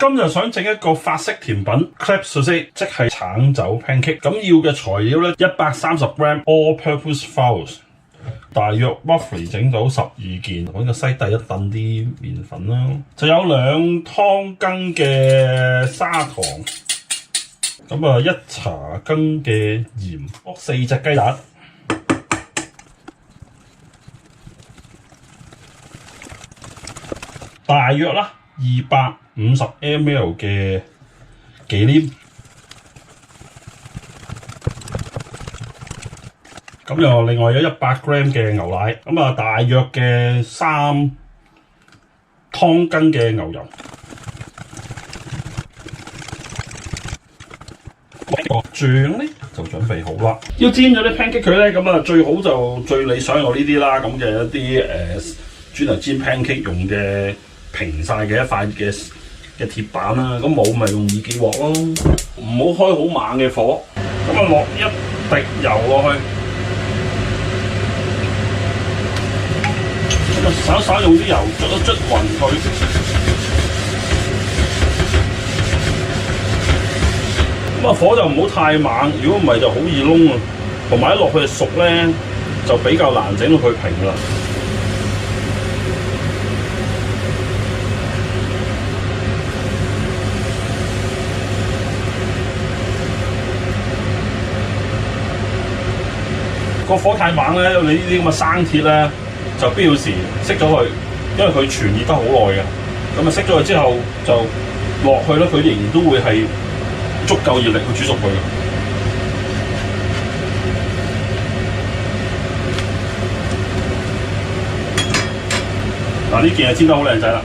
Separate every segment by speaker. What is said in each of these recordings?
Speaker 1: 今日想整一個法式甜品 crêpe saucisse， 即係橙酒 pancake。咁要嘅材料咧，130g all-purpose flour， 大約 roughly 整到12件。揾個西底一燉啲麵粉啦，就有2湯羹嘅砂糖，咁1茶羹嘅鹽，4隻雞蛋。大約啦250ml 嘅忌廉，咁又另外有100g 嘅牛奶，咁大約嘅3湯羹嘅牛油。個醬咧就準備好啦。要煎咗啲 pancake 佢咧，咁最好就最理想有呢啲啦，咁嘅一啲專嚟煎 pancake 用嘅。平晒嘅一塊嘅鐵板啦，咁冇咪用易記鑊咯，唔好開好猛嘅火，咁落一滴油落去，咁稍稍用啲油捽勻佢，咁火就唔好太猛，如果唔係就好易燶啊，同埋一落去熟咧就比較難整到佢平啦。個火太猛咧，你呢啲咁嘅生鐵咧，就必要時熄咗佢，因為佢傳熱得好耐嘅。咁熄咗佢之後就落去咧，佢仍然都會係足夠熱力去煮熟佢嘅。嗱，呢件係煎得好靚仔啦。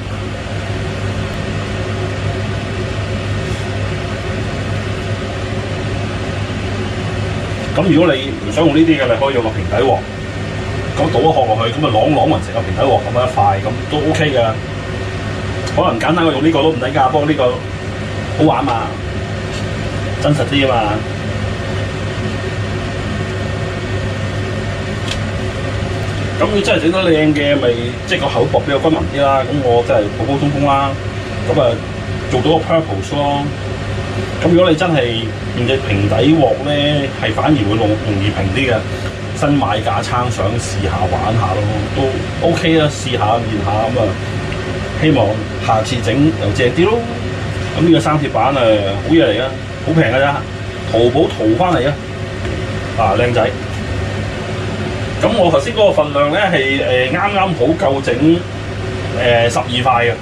Speaker 1: 咁如果你唔想用呢啲嘅，你可以用個平底鑊，咁倒一殼落去，咁啷啷勻成個平底鑊咁一塊，咁都 OK 嘅。可能簡單過用呢個都唔抵㗎，不過呢個好玩嘛，真實啲啊嘛。咁你真係整得靚嘅，咪即係個口薄比較均勻啲啦。咁我真係普普通通啦，咁做到個 purpose 咯。咁如果你真係用隻平底鑊咧，係反而會容易平啲嘅。新買架撐想試下玩下咯，都 OK 啦，試下練下咁希望下次整又正啲咯。咁呢個生鐵板好嘢嚟㗎，好平㗎咋，淘寶淘翻嚟啊，靚仔。咁我頭先嗰個份量咧係啱啱好夠整12塊嘅。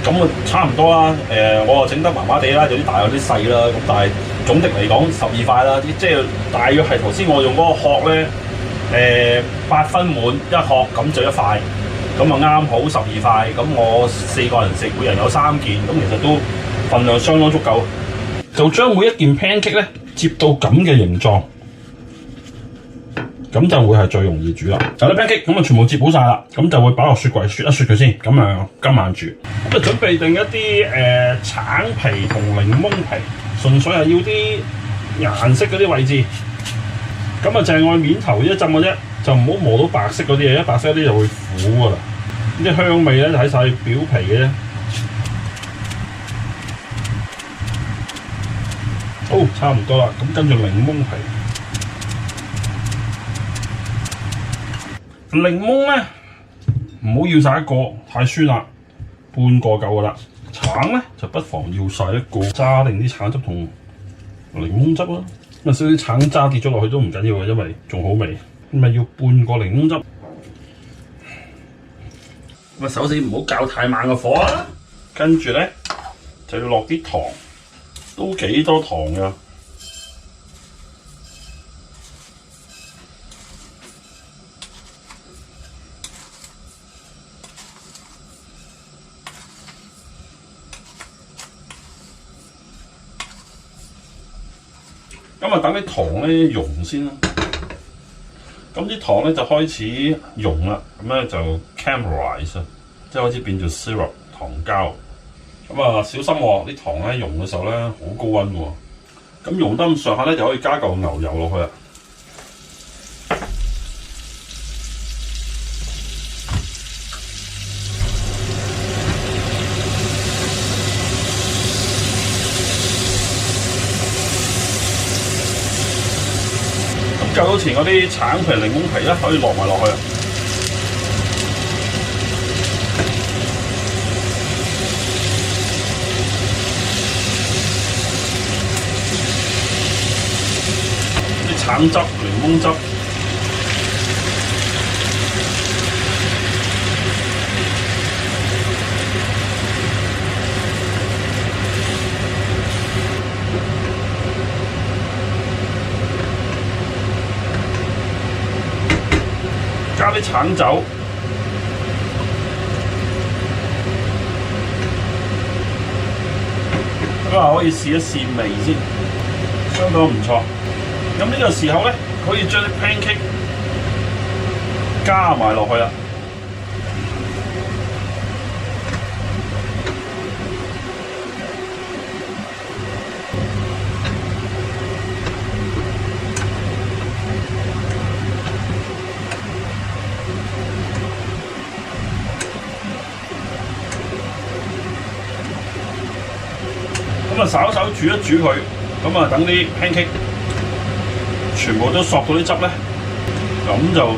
Speaker 1: 咁差唔多啦，我整得麻麻地啦，有啲大有啲細啦，咁但係總的嚟講12塊啦，即係大約係頭先我用嗰個殼咧，8分滿一殼，咁就一塊，咁啱好12塊，咁我4個人食，每人有3件，咁其實都份量相當足夠，就將每一件 pancake 咧接到咁嘅形狀。咁就會係最容易煮啦。就啲 pancake 咁全部接好晒啦，咁就會擺落雪櫃雪一雪佢先。咁今晚煮。咁準備定一啲橙皮同檸檬皮，純粹係要啲顏色嗰啲位置。咁就係愛面頭一浸嘅啫，就唔好磨到白色嗰啲嘢，因為白色嗰啲就會苦噶啦。啲香味咧就喺晒表皮嘅啫。好，差唔多啦。咁跟住檸檬皮。檸檬咧唔好要晒一個，太酸啦，半個夠噶啦。橙咧就不妨要晒一個，揸定啲橙汁同檸檬汁啦。咁少啲橙渣跌咗落去都唔緊要嘅，因為仲好味。咁咪要半個檸檬汁。咁首先唔好較太猛嘅火啦，跟住咧就要落啲糖，都幾多糖㗎。咁等啲糖咧溶先啦。咁啲糖咧就開始溶啦，咁咧就 caramelize， 即係開始變做 syrup 糖膠。咁小心喎，啲糖咧溶嘅時候咧好高溫喎。咁溶得咁上下咧就可以加嚿牛油落去啦。較早前嗰啲橙皮、檸檬皮咧，可以落埋落去。啲橙汁、檸檬汁。加啲橙酒，咁啊可以試一試味先，相當唔錯。咁呢個時候咧，可以將啲 pancake 加埋落去啦。咁啊稍稍煮一煮佢，咁啊等啲 pancake 全部都索到啲汁咧，咁就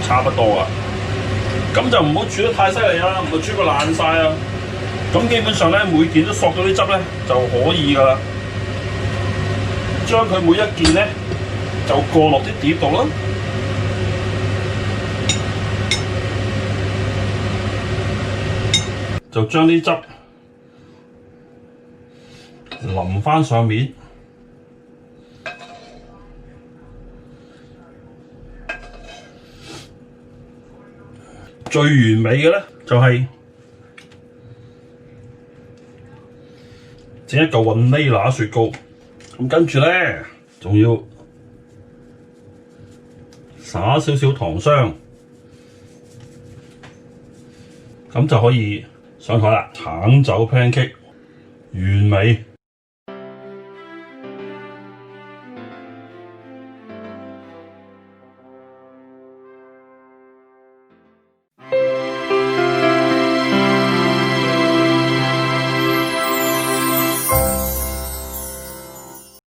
Speaker 1: 差不多啦。咁就唔好煮得太犀利啦，唔好煮個爛晒啊！咁基本上咧，每件都索到啲汁咧就可以噶啦。將佢每一件咧就過落啲碟度啦。就將啲汁淋翻上面，最完美嘅咧就係整一嚿雲呢拿雪糕，咁跟住咧仲要灑少少糖霜，咁就可以上台啦。橙酒 pancake 完美。